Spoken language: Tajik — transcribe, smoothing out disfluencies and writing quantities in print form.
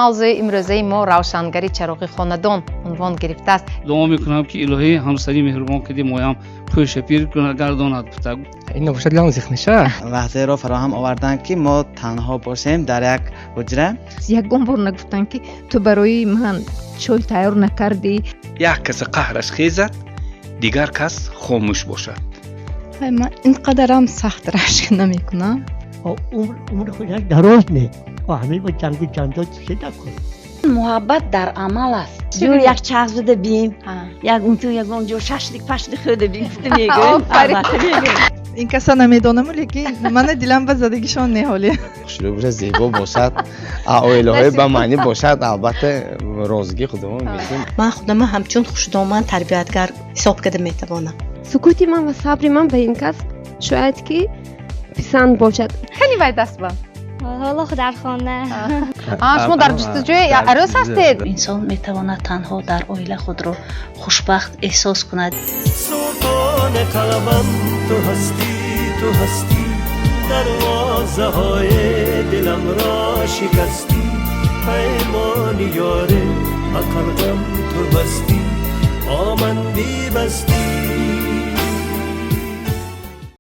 мавзӯи имрӯзаи мо равшангари чароғи хонадон унвон гирифтааст. дуо мекунам ки илоҳӣ ҳамсари меҳрубон киди моям пӯшапир гардонад бута. این نباشد گام زیخ نشه وقتی رو فراهم آوردن که ما تنها باشیم در یک حجره. یکم بار نگفتن که تو برای من چای تیار نکردی. یک کس قهرش خیزد دیگر کس خاموش باشد. من اینقدرم سخت رشک نمیکنم. عمر خودش دراز نه و همه با جنگ و جنجال چه نکن. محبت در عمل است. جور یک چاز بده بیم یک اون تو یک اونجور ششلیک پشلیک خود بیم میگم این کسا نمیدونم ولی که من دلم به زدگیشان نهالی. شروع بشه زیبا باشد الهی به معنی باشد البته رازگی خودمون میگیم من خودم همچون خوش‌دامن تربیتگر حساب کرده میتوانم. سکوتی من و صبر من به این کس شاید که پسند باشد. خیلی وقت است با حالا در خانه شما در جستجوی عروس هستید. انسان میتواند تنها در عائله خود را خوشبخت احساس کند. سلطان قلبم تو هستی دروازه های دلم را شکستی پیمان یاره قلبم تو بستی آمندی بستی